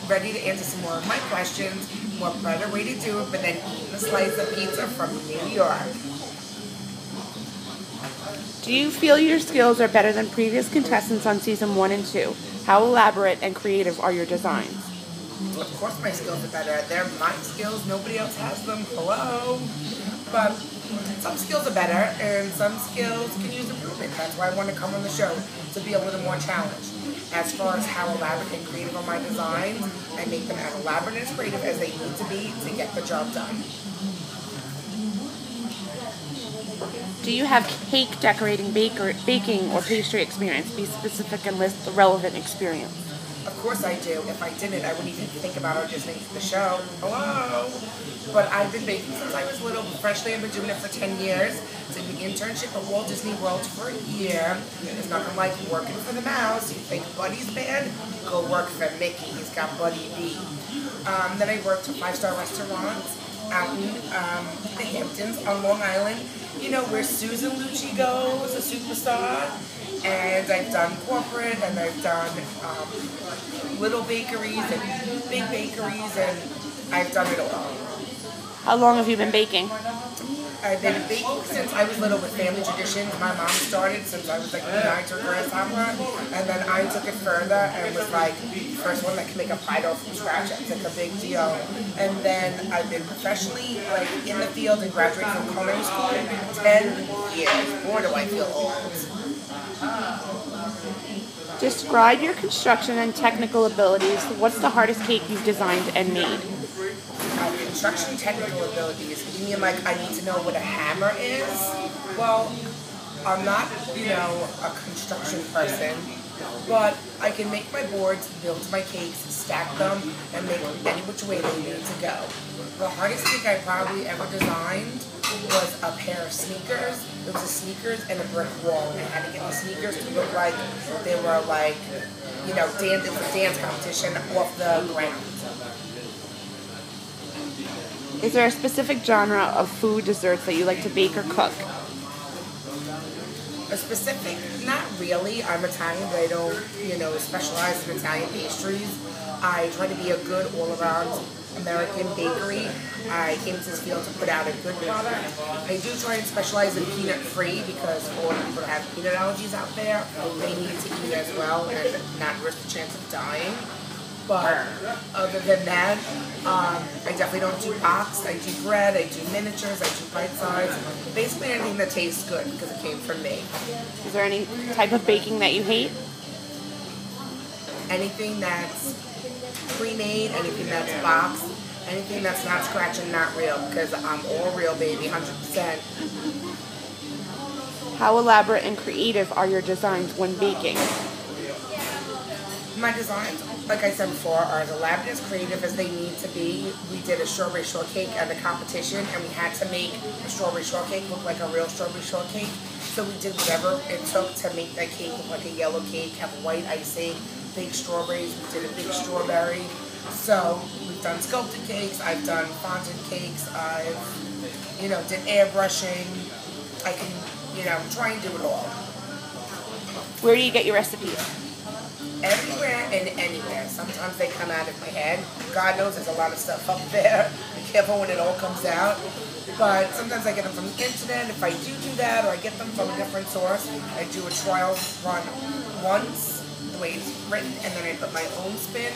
ready to answer some more of my questions, what better way to do it, but then eating a slice of pizza from New York. Do you feel your skills are better than previous contestants on season 1 and 2? How elaborate and creative are your designs? Of course my skills are better. They're my skills. Nobody else has them. Hello. But some skills are better and some skills can use improvement. That's why I want to come on the show, to be a little more challenged. As far as how elaborate and creative are my designs, I make them as elaborate and as creative as they need to be to get the job done. Do you have cake decorating, baking, or pastry experience? Be specific and list the relevant experience. Of course I do. If I didn't, I wouldn't even think about auditioning for the show. Hello! But I've been baking since I was little. Freshly, I've been doing it for 10 years. Did an internship at Walt Disney World for a year. It's nothing like working for the mouse. You think Buddy's bad? Go work for Mickey. He's got Buddy B. Then I worked at 5-star restaurants out in the Hamptons on Long Island. You know where Susan Lucci goes, a superstar. And I've done corporate, and I've done little bakeries and big bakeries, and I've done it all. How long have you been baking? I've been baking since I was little with family traditions. My mom started since I was like 9 to a grasshopper, and then I took it further and was like the first one that can make a pie dough from scratch. It's like a big deal. And then I've been professionally like in the field and graduated from culinary school 10 years. Boy, do I feel old. Describe your construction and technical abilities. What's the hardest cake you've designed and made? Construction technical abilities. You mean like I need to know what a hammer is? Well, I'm not, a construction person, but I can make my boards, build my cakes, stack them, and make them any which way they need to go. The hardest cake I probably ever designed was a pair of sneakers. It was a sneakers and a brick wall. And I had to get the sneakers to look like they were like, dance competition off the ground. Is there a specific genre of food desserts that you like to bake or cook? A specific, not really. I'm Italian, but I don't, specialize in Italian pastries. I try to be a good all-around American bakery. I came to this field to put out a good product. I do try and specialize in peanut-free because for people that have peanut allergies out there, they need to eat as well and not risk the chance of dying. But other than that, I definitely don't do box. I do bread, I do miniatures, I do bite size. Basically anything that tastes good because it came from me. Is there any type of baking that you hate? Anything that's pre-made, anything that's boxed, anything that's not scratch and not real, because I'm all real, baby, 100%. How elaborate and creative are your designs when baking? My designs, like I said before, are as elaborate as creative as they need to be. We did a strawberry shortcake at the competition, and we had to make a strawberry shortcake look like a real strawberry shortcake. So we did whatever it took to make that cake look like a yellow cake, have white icing, big strawberries. We did a big strawberry. So we've done sculpted cakes, I've done fondant cakes, I've, did airbrushing. I can, try and do it all. Where do you get your recipes? Everywhere and anywhere. Sometimes they come out of my head. God knows there's a lot of stuff up there. Be careful when it all comes out. But sometimes I get them from the internet. If I do that, or I get them from a different source, I do a trial run once, the way it's written, and then I put my own spin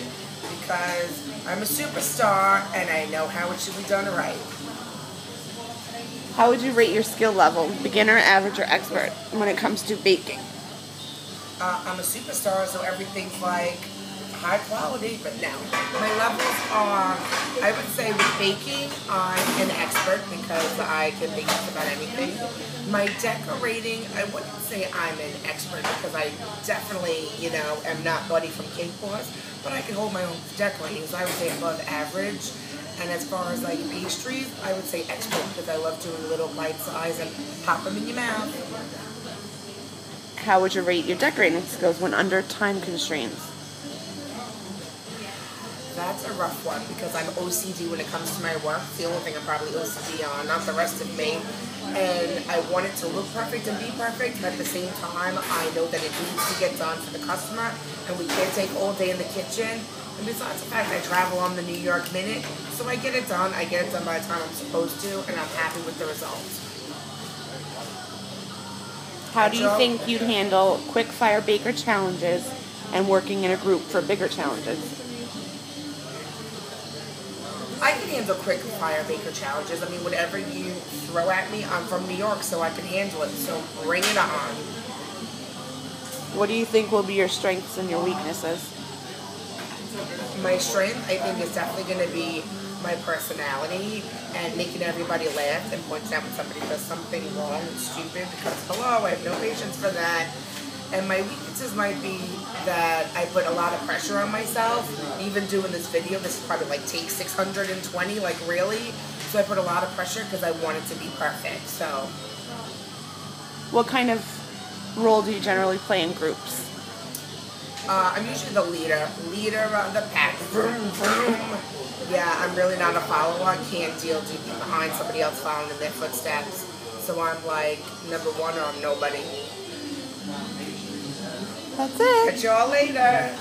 because I'm a superstar and I know how it should be done right. How would you rate your skill level, beginner, average, or expert, when it comes to baking? I'm a superstar, so everything's like high quality, but no. My levels are, I would say with baking, I'm an expert because I can bake just about anything. My decorating, I wouldn't say I'm an expert because I definitely, am not Buddy from Cake Boss, but I can hold my own decorating, so I would say above average. And as far as like pastries, I would say expert because I love doing little bite size and pop them in your mouth. How would you rate your decorating skills when under time constraints? That's a rough one because I'm OCD when it comes to my work. It's the only thing I'm probably OCD on, not the rest of me. And I want it to look perfect and be perfect, but at the same time, I know that it needs to get done for the customer, and we can't take all day in the kitchen And besides the fact I travel on the New York Minute, so I get it done. I get it done by the time I'm supposed to, and I'm happy with the results. How do you think you'd handle quick fire baker challenges and working in a group for bigger challenges? I can handle quick fire baker challenges. I mean, whatever you throw at me, I'm from New York, so I can handle it. So bring it on. What do you think will be your strengths and your weaknesses? My strength, I think, is definitely going to be my personality and making everybody laugh and pointing out when somebody does something wrong and stupid, because hello, I have no patience for that. And my weaknesses might be that I put a lot of pressure on myself. Even doing this video, this is probably like take 620, like really. So I put a lot of pressure because I want it to be perfect. So, what kind of role do you generally play in groups? I'm usually the leader of the pack. Vroom, vroom. Yeah, I'm really not a follower. I can't deal to be behind somebody else following in their footsteps. So I'm like number one or I'm nobody. That's it. Catch y'all later.